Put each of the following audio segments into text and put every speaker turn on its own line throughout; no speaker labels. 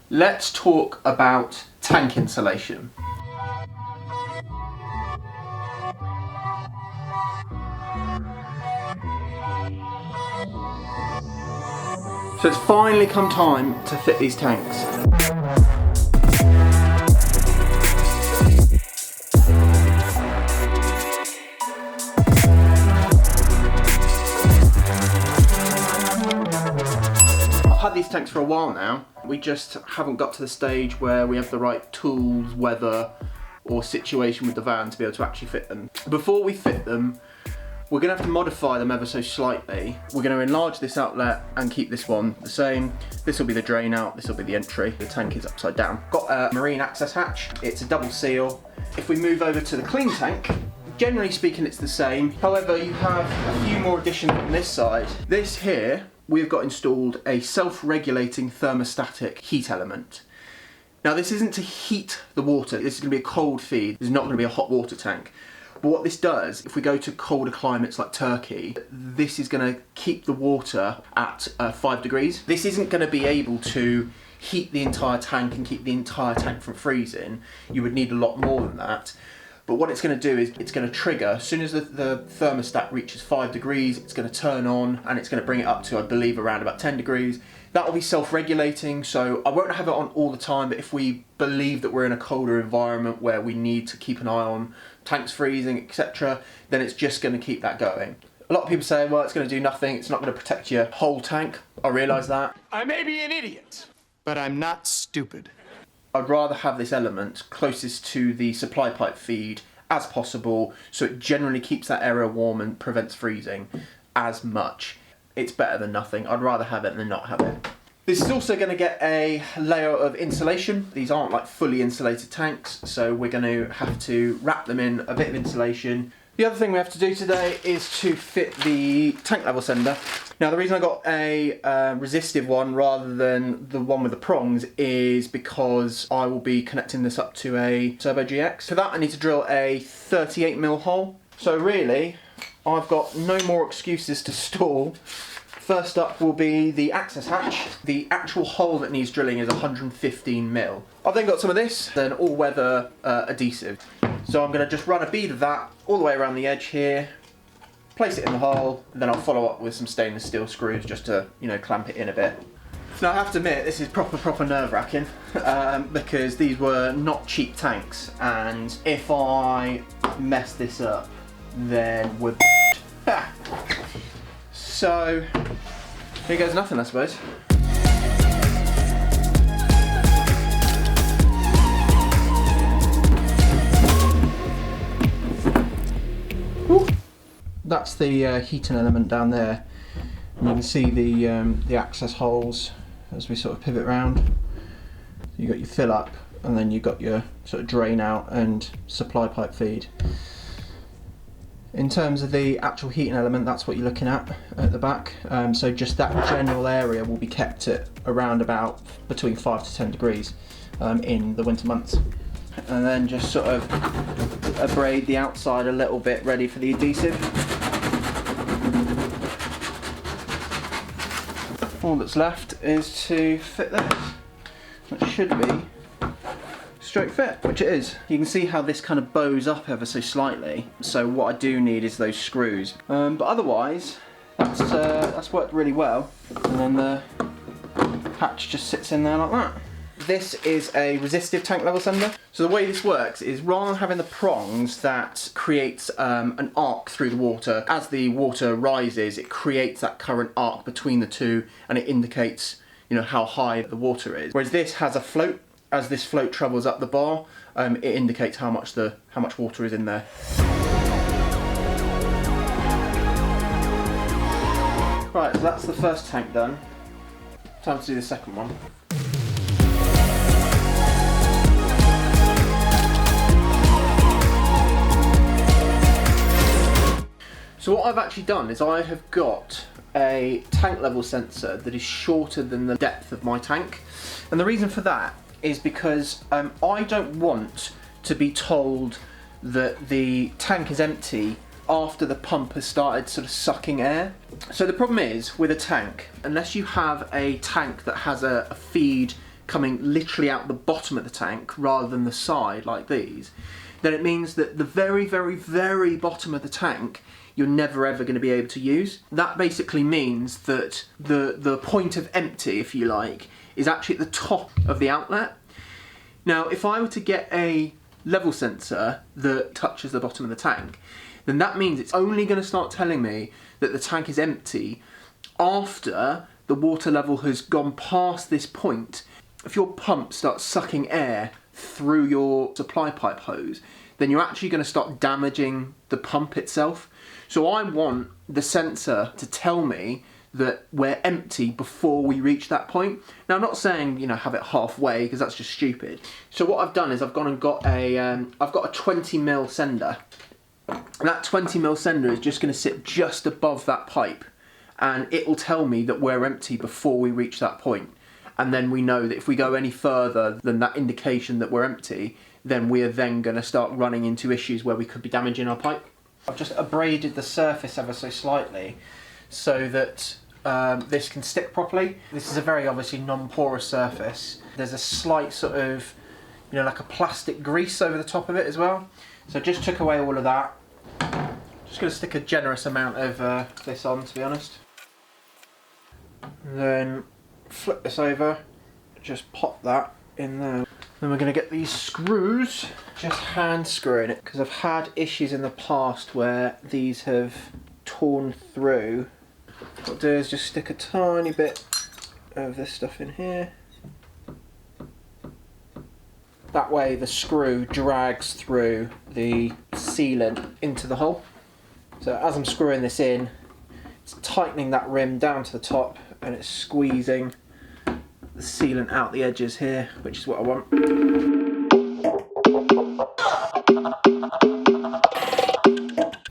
Let's talk about tank insulation. So it's finally come time to fit these tanks. I've had these tanks for a while now. We just haven't got to the stage where we have the right tools, weather, or situation with the van to be able to actually fit them. Before we fit them, we're going to have to modify them ever so slightly. We're going to enlarge this outlet and keep this one the same. This will be the drain out, this will be the entry. The tank is upside down. Got a marine access hatch. It's a double seal. If we move over to the clean tank, generally speaking it's the same. However, you have a few more additions on this side. This here, we've got installed a self-regulating thermostatic heat element. Now this isn't to heat the water, this is going to be a cold feed. This is not going to be a hot water tank. But what this does, if we go to colder climates like Turkey, this is going to keep the water at 5 degrees. This isn't going to be able to heat the entire tank and keep the entire tank from freezing. You would need a lot more than that. But what it's going to do is it's going to trigger, as soon as the thermostat reaches 5 degrees, it's going to turn on and it's going to bring it up to, I believe, around about 10 degrees. That will be self-regulating, so I won't have it on all the time, but if we believe that we're in a colder environment where we need to keep an eye on tanks freezing, etc., then it's just going to keep that going. A lot of people say, well, it's going to do nothing, it's not going to protect your whole tank. I realise that.
I may be an idiot, but I'm not stupid.
I'd rather have this element closest to the supply pipe feed as possible, so it generally keeps that area warm and prevents freezing as much. It's better than nothing. I'd rather have it than not have it. This is also going to get a layer of insulation. These aren't like fully insulated tanks, so we're going to have to wrap them in a bit of insulation. The other thing we have to do today is to fit the tank level sender. Now the reason I got a resistive one rather than the one with the prongs is because I will be connecting this up to a Turbo GX. For that I need to drill a 38mm hole. So really, I've got no more excuses to stall. First up will be the access hatch. The actual hole that needs drilling is 115mm. I've then got some of this, then all-weather adhesive. So I'm going to just run a bead of that all the way around the edge here, place it in the hole, and then I'll follow up with some stainless steel screws just to, you know, clamp it in a bit. Now I have to admit, this is proper nerve-wracking because these were not cheap tanks, and if I mess this up, then we're So, here goes nothing, I suppose. Woo. That's the heating element down there. And you can see the access holes as we sort of pivot round. You got your fill up, and then you got your sort of drain out and supply pipe feed. In terms of the actual heating element, that's what you're looking at the back. So just that general area will be kept at around about between 5 to 10 degrees in the winter months. And then just sort of abrade the outside a little bit, ready for the adhesive. All that's left is to fit this. It should be straight fit, which it is. You can see how this kind of bows up ever so slightly. So what I do need is those screws. But otherwise, that's worked really well. And then the hatch just sits in there like that. This is a resistive tank level sender. So the way this works is rather than having the prongs that creates an arc through the water, as the water rises, it creates that current arc between the two and it indicates, you know, how high the water is. Whereas this has a float. As this float travels up the bar, it indicates how much water is in there. Right, so that's the first tank done. Time to do the second one. So what I've actually done is I have got a tank level sensor that is shorter than the depth of my tank. And the reason for that is because I don't want to be told that the tank is empty after the pump has started sort of sucking air. So the problem is with a tank, unless you have a tank that has a feed coming literally out the bottom of the tank rather than the side like these, then it means that the very, very, very bottom of the tank you're never ever going to be able to use. That basically means that the point of empty, if you like, is actually at the top of the outlet. Now, if I were to get a level sensor that touches the bottom of the tank, then that means it's only going to start telling me that the tank is empty after the water level has gone past this point. If your pump starts sucking air through your supply pipe hose, then you're actually going to start damaging the pump itself. So I want the sensor to tell me that we're empty before we reach that point. Now, I'm not saying, you know, have it halfway, because that's just stupid. So what I've done is I've gone and got I've got a 20mm sender. And that 20mm sender is just going to sit just above that pipe, and it will tell me that we're empty before we reach that point. And then we know that if we go any further than that indication that we're empty, then we are then going to start running into issues where we could be damaging our pipe. I've just abraded the surface ever so slightly so that this can stick properly. This is a very obviously non-porous surface. There's a slight sort of, you know, like a plastic grease over the top of it as well. So I just took away all of that. Just going to stick a generous amount of this on, to be honest. And then flip this over, just pop that in there. Then we're going to get these screws, just hand screwing it, because I've had issues in the past where these have torn through. What I'll do is just stick a tiny bit of this stuff in here. That way the screw drags through the sealant into the hole. So as I'm screwing this in, it's tightening that rim down to the top and it's squeezing the sealant out the edges here, which is what I want.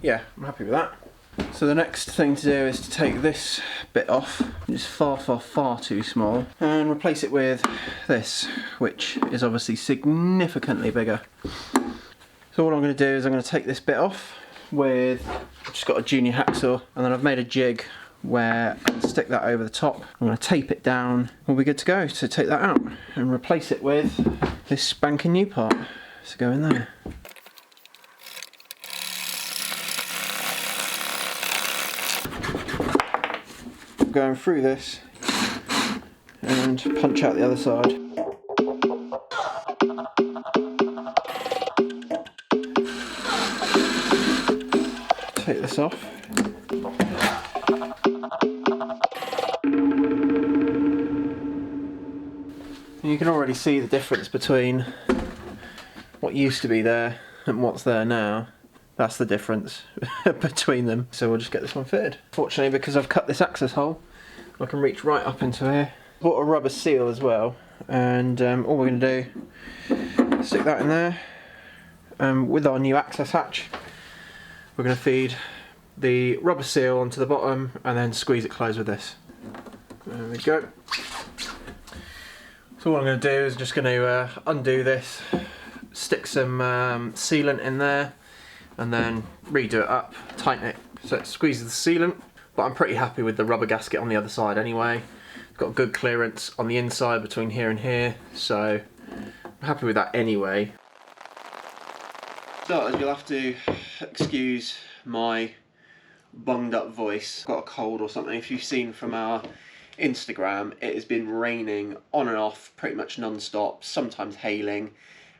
Yeah, I'm happy with that. So the next thing to do is to take this bit off, it's far, far, far too small, and replace it with this, which is obviously significantly bigger. So all I'm going to do is I'm going to take this bit off with, I've just got a junior hacksaw, and then I've made a jig where I can stick that over the top. I'm going to tape it down, we'll be good to go. So take that out and replace it with this spanking new part. So go in there. Going through this and punch out the other side. Take this off. And you can already see the difference between what used to be there and what's there now. That's the difference between them. So we'll just get this one fitted. Fortunately, because I've cut this access hole, I can reach right up into here. Bought a rubber seal as well, and all we're going to do, stick that in there. With our new access hatch, we're going to feed the rubber seal onto the bottom and then squeeze it closed with this. There we go. So what I'm going to do is just going to undo this, stick some sealant in there, and then redo it up, tighten it so it squeezes the sealant. But I'm pretty happy with the rubber gasket on the other side anyway. It's got good clearance on the inside between here and here, so I'm happy with that anyway. So you'll have to excuse my bunged up voice. I've got a cold or something. If you've seen from our Instagram, it has been raining on and off pretty much non-stop, sometimes hailing.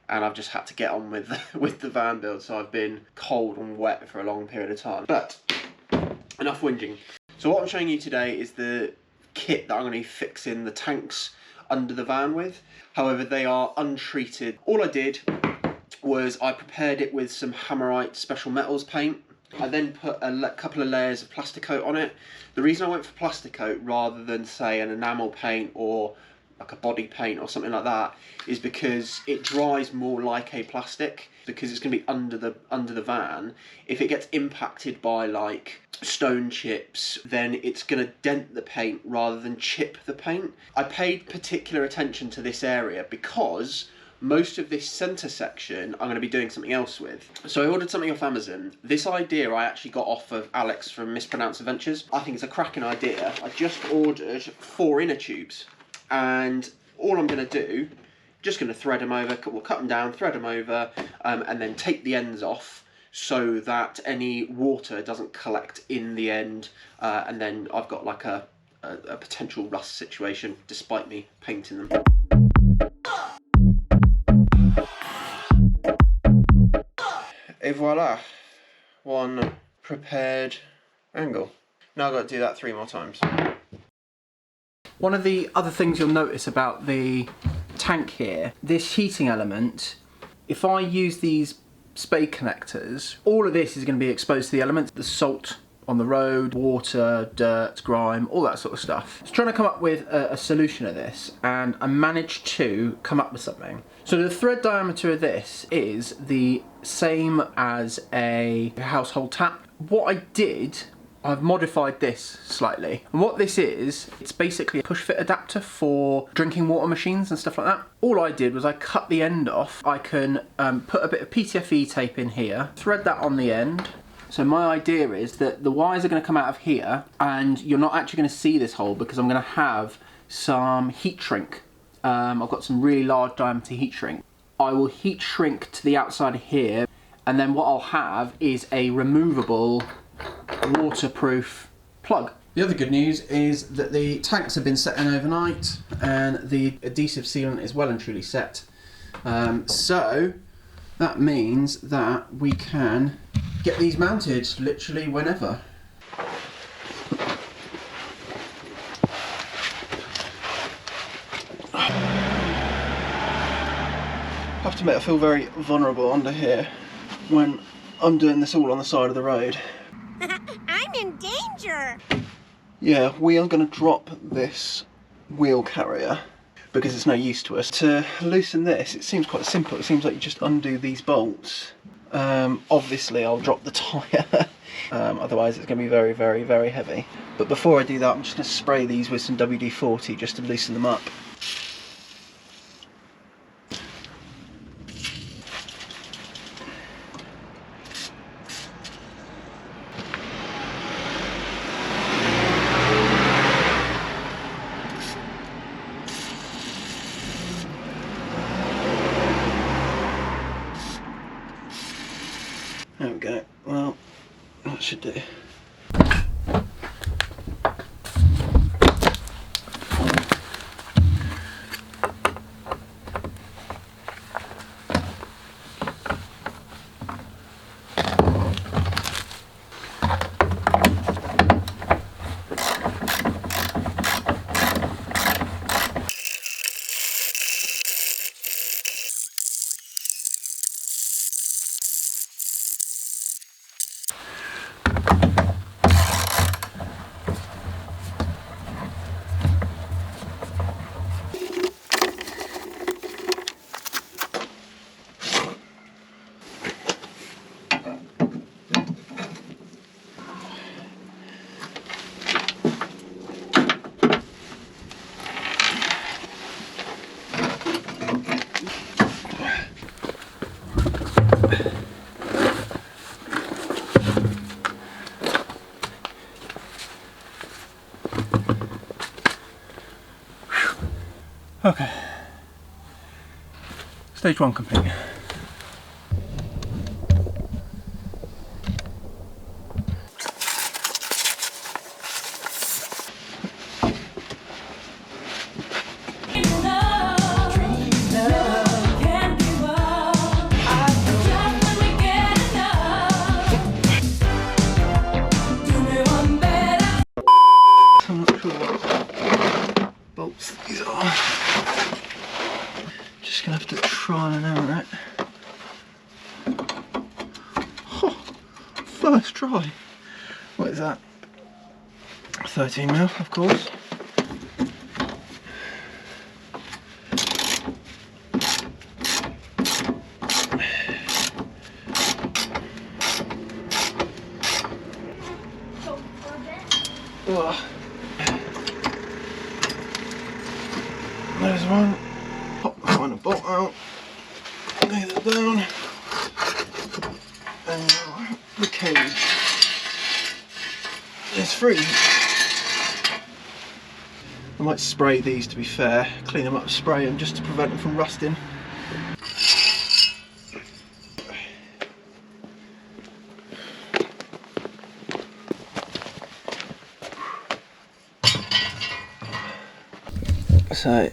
And I've just had to get on with the van build, so I've been cold and wet for a long period of time. But enough whinging. So what I'm showing you today is the kit that I'm going to be fixing the tanks under the van with. However, they are untreated. All I did was I prepared it with some Hammerite special metals paint. I then put a couple of layers of plastic coat on it. The reason I went for plastic coat rather than say an enamel paint or like a body paint or something like that is because it dries more like a plastic, because it's going to be under the van. If it gets impacted by like stone chips, then it's going to dent the paint rather than chip the paint. I paid particular attention to this area because most of this centre section I'm going to be doing something else with. So I ordered something off Amazon. This idea I actually got off of Alex from Mispronounced Adventures. I think it's a cracking idea. I just ordered 4 inner tubes, and All I'm going to do, just going to thread them over, we'll cut them down, thread them over, and then take the ends off so that any water doesn't collect in the end, and then I've got like a potential rust situation despite me painting them. Et voila, one prepared angle. Now I've got to do that 3 more times. One of the other things you'll notice about the tank here, this heating element, if I use these spade connectors, all of this is going to be exposed to the elements, the salt on the road, water, dirt, grime, all that sort of stuff. I was trying to come up with a solution of this, and I managed to come up with something. So the thread diameter of this is the same as a household tap. What I did, I've modified this slightly. And what this is, it's basically a push fit adapter for drinking water machines and stuff like that. All I did was I cut the end off. I can put a bit of PTFE tape in here, thread that on the end. So my idea is that the wires are going to come out of here, and you're not actually going to see this hole because I'm going to have some heat shrink. I've got some really large diameter heat shrink. I will heat shrink to the outside of here, and then what I'll have is a removable waterproof plug. The other good news is that the tanks have been set in overnight and the adhesive sealant is well and truly set. So that means that we can get these mounted literally whenever. I have to admit I feel very vulnerable under here when I'm doing this all on the side of the road.
I'm in danger!
Yeah, we are going to drop this wheel carrier because it's no use to us. To loosen this, it seems quite simple. It seems like you just undo these bolts. Obviously I'll drop the tyre, otherwise it's going to be very, very, very heavy. But before I do that, I'm just going to spray these with some WD-40 just to loosen them up. There we go. Well, that should do. Okay, stage 1 complete. I'm not sure what bolts these are. Just gonna have to try and error it. Oh, first try. What is that? 13mm, of course. Ugh. There's one. Pop the final bolt out. Lay that down. And the cage is free. I'm might spray these, to be fair, clean them up, spray them just to prevent them from rusting. So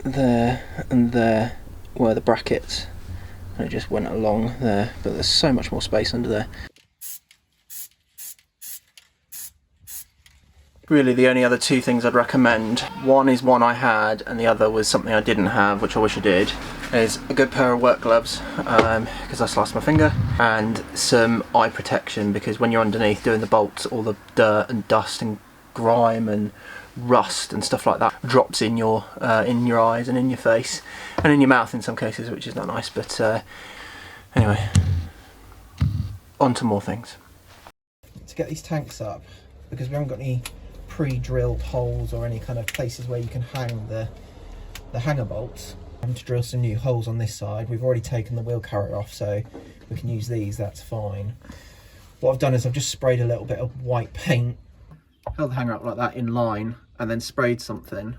there and there were the brackets, and it just went along there, but there's so much more space under there. Really the only other two things I'd recommend, one is one I had and the other was something I didn't have, which I wish I did, is a good pair of work gloves, because I sliced my finger, and some eye protection, because when you're underneath doing the bolts, all the dirt and dust and grime and rust and stuff like that drops in your eyes and in your face and in your mouth in some cases, which is not nice. But anyway, on to more things. To get these tanks up, because we haven't got any pre-drilled holes or any kind of places where you can hang the hanger bolts, I'm going to drill some new holes on this side. We've already taken the wheel carrier off, so we can use these, that's fine. What I've done is I've just sprayed a little bit of white paint, held the hanger up like that in line, and then sprayed something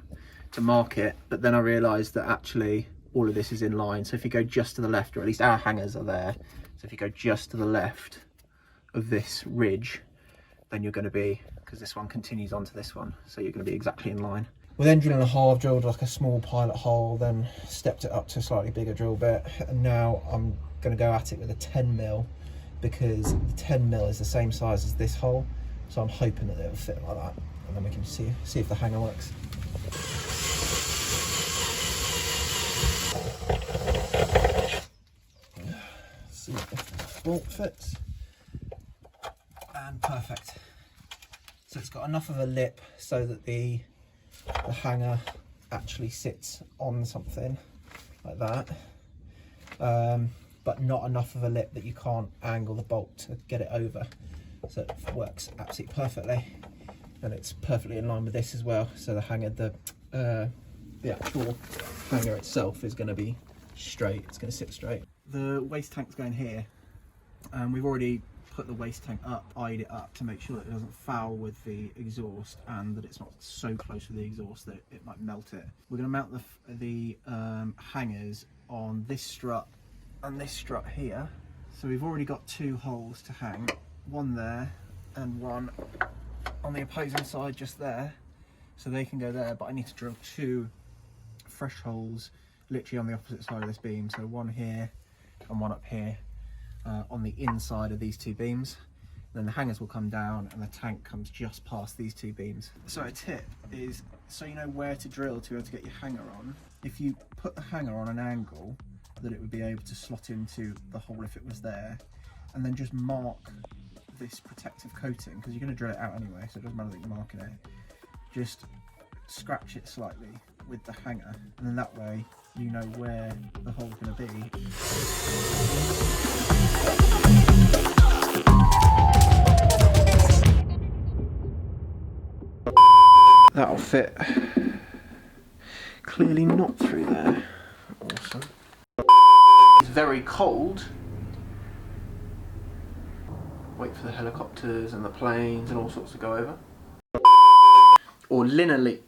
to mark it, but then I realised that actually all of this is in line. So if you go just to the left, or at least our hangers are there, so if you go just to the left of this ridge, then you're going to be, because this one continues onto this one, so you're going to be exactly in line. We're then drilling a hole. I've drilled like a small pilot hole, then stepped it up to a slightly bigger drill bit, and now I'm going to go at it with a 10mm, because the 10mm is the same size as this hole, so I'm hoping that it'll fit like that, and then we can see if the hanger works. See if the bolt fits, and perfect. So it's got enough of a lip so that the hanger actually sits on something like that, but not enough of a lip that you can't angle the bolt to get it over. So it works absolutely perfectly, and it's perfectly in line with this as well. So the hanger, the actual hanger itself is going to be straight. It's going to sit straight. The waste tank's going here, and we've already put the waste tank up, eyed it up to make sure that it doesn't foul with the exhaust, and that it's not so close to the exhaust that it might melt it. We're going to mount the hangers on this strut and this strut here. So we've already got two holes to hang, one there and one on the opposing side just there, so they can go there, but I need to drill two fresh holes literally on the opposite side of this beam, so one here and one up here, on the inside of these two beams. Then the hangers will come down and the tank comes just past these two beams. So a tip is, so you know where to drill to be able to get your hanger on, if you put the hanger on an angle that it would be able to slot into the hole if it was there, and then just mark this protective coating, because you're going to drill it out anyway, so it doesn't matter that you're marking it. Just scratch it slightly with the hanger, and then that way you know where the hole's going to be. That'll fit. Clearly not through there. Awesome. It's very cold. Wait for the helicopters and the planes and all sorts to go over. Or linearly.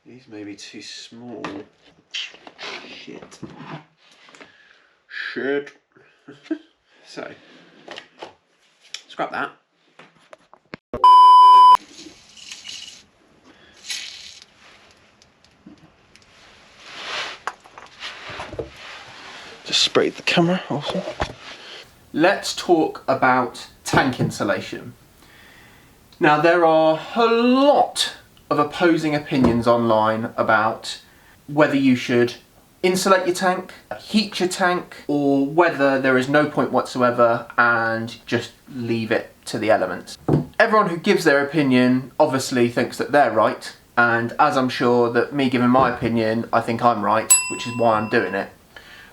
These may be too small. Shit. So, scrap that. Just sprayed the camera, awesome. Let's talk about tank insulation. Now there are a lot of opposing opinions online about whether you should insulate your tank, heat your tank, or whether there is no point whatsoever and just leave it to the elements. Everyone who gives their opinion obviously thinks that they're right, and as I'm sure that me giving my opinion, I think I'm right, which is why I'm doing it.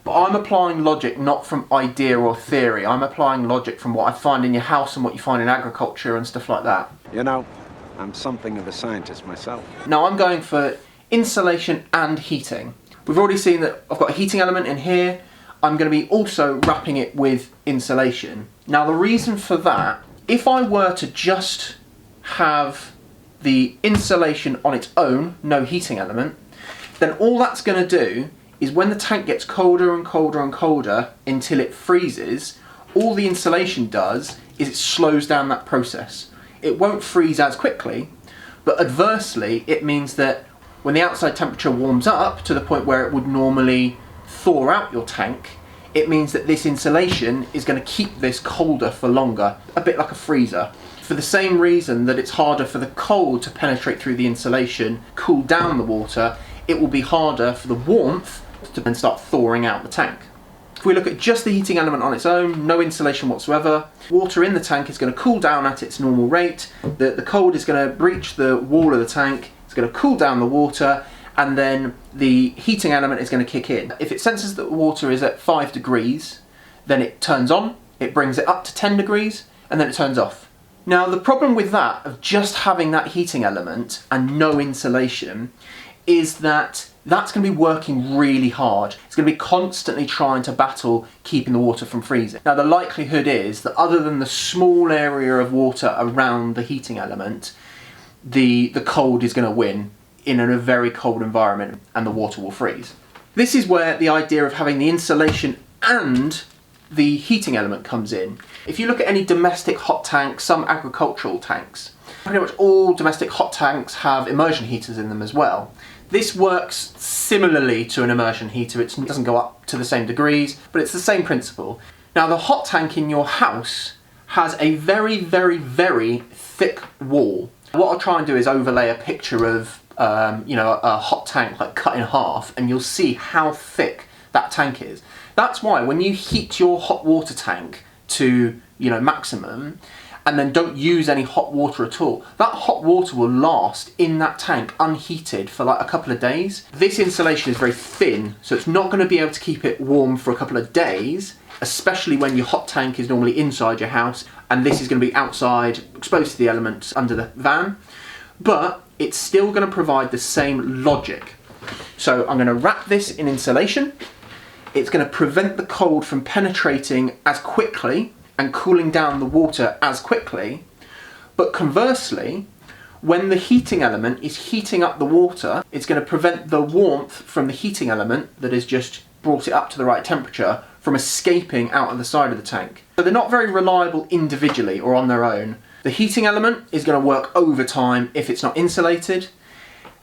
But I'm applying logic not from idea or theory. I'm applying logic from what I find in your house and what you find in agriculture and stuff like that.
You know, I'm something of a scientist myself.
Now I'm going for insulation and heating. We've already seen that I've got a heating element in here. I'm going to be also wrapping it with insulation. Now the reason for that, if I were to just have the insulation on its own, no heating element, then all that's going to do is when the tank gets colder and colder and colder until it freezes, all the insulation does is it slows down that process. It won't freeze as quickly, but adversely it means that when the outside temperature warms up to the point where it would normally thaw out your tank, it means that this insulation is going to keep this colder for longer, a bit like a freezer. For the same reason that it's harder for the cold to penetrate through the insulation, cool down the water, it will be harder for the warmth to then start thawing out the tank. If we look at just the heating element on its own, no insulation whatsoever, water in the tank is going to cool down at its normal rate, the cold is going to breach the wall of the tank, it's going to cool down the water, and then the heating element is going to kick in. If it senses that the water is at 5 degrees, then it turns on, it brings it up to 10 degrees, and then it turns off. Now the problem with that, of just having that heating element and no insulation, is that that's going to be working really hard. It's going to be constantly trying to battle keeping the water from freezing. Now the likelihood is that other than the small area of water around the heating element, the cold is going to win in a very cold environment and the water will freeze. This is where the idea of having the insulation and the heating element comes in. If you look at any domestic hot tanks, some agricultural tanks, pretty much all domestic hot tanks have immersion heaters in them as well. This works similarly to an immersion heater. It doesn't go up to the same degrees, but it's the same principle. Now the hot tank in your house has a very, very, very thick wall. What I'll try and do is overlay a picture of a hot tank like cut in half, and you'll see how thick that tank is. That's why when you heat your hot water tank to maximum, and then don't use any hot water at all, that hot water will last in that tank unheated for like a couple of days. This insulation is very thin, so it's not going to be able to keep it warm for a couple of days, especially when your hot tank is normally inside your house, and this is going to be outside, exposed to the elements under the van. But it's still going to provide the same logic. So I'm going to wrap this in insulation. It's going to prevent the cold from penetrating as quickly and cooling down the water as quickly. But conversely, when the heating element is heating up the water, it's going to prevent the warmth from the heating element that has just brought it up to the right temperature from escaping out of the side of the tank. So they're not very reliable individually or on their own. The heating element is going to work overtime if it's not insulated,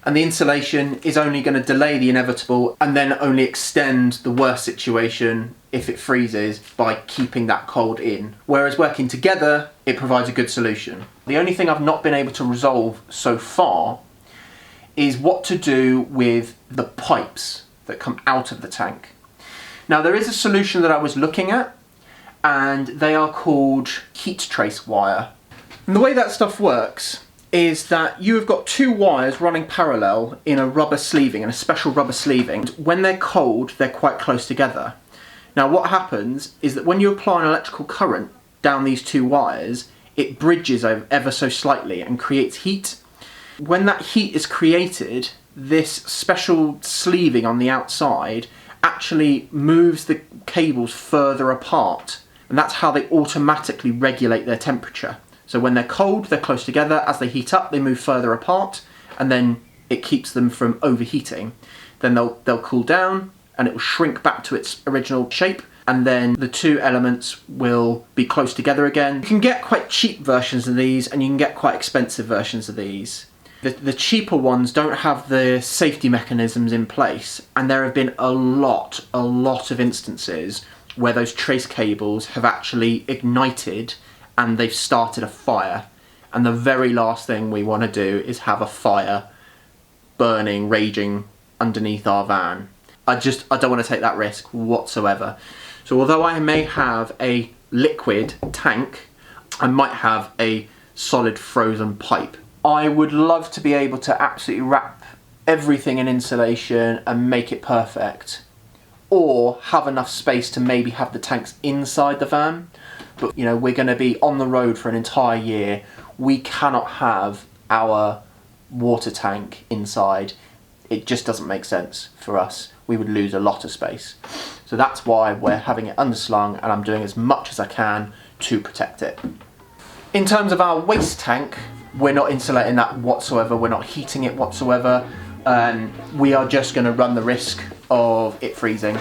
and the insulation is only going to delay the inevitable and then only extend the worst situation if it freezes by keeping that cold in. Whereas working together, it provides a good solution. The only thing I've not been able to resolve so far is what to do with the pipes that come out of the tank. Now there is a solution that I was looking at, and they are called heat trace wire. And the way that stuff works is that you have got two wires running parallel in a rubber sleeving, in a special rubber sleeving. When they're cold, they're quite close together. Now what happens is that when you apply an electrical current down these two wires, it bridges ever so slightly and creates heat. When that heat is created, this special sleeving on the outside actually moves the cables further apart, and that's how they automatically regulate their temperature. So when they're cold, they're close together. As they heat up, they move further apart, and then it keeps them from overheating. Then they'll cool down, and it will shrink back to its original shape, and then the two elements will be close together again. You can get quite cheap versions of these, and you can get quite expensive versions of these. The cheaper ones don't have the safety mechanisms in place, and there have been a lot of instances where those trace cables have actually ignited and they've started a fire. And the very last thing we want to do is have a fire burning, raging underneath our van. I don't want to take that risk whatsoever. So although I may have a liquid tank, I might have a solid frozen pipe. I would love to be able to absolutely wrap everything in insulation and make it perfect, or have enough space to maybe have the tanks inside the van. But we're going to be on the road for an entire year. We cannot have our water tank inside. It just doesn't make sense for us. We would lose a lot of space. So that's why we're having it underslung, and I'm doing as much as I can to protect it. In terms of our waste tank, We're not insulating that whatsoever, we're not heating it whatsoever. We are just going to run the risk of it freezing.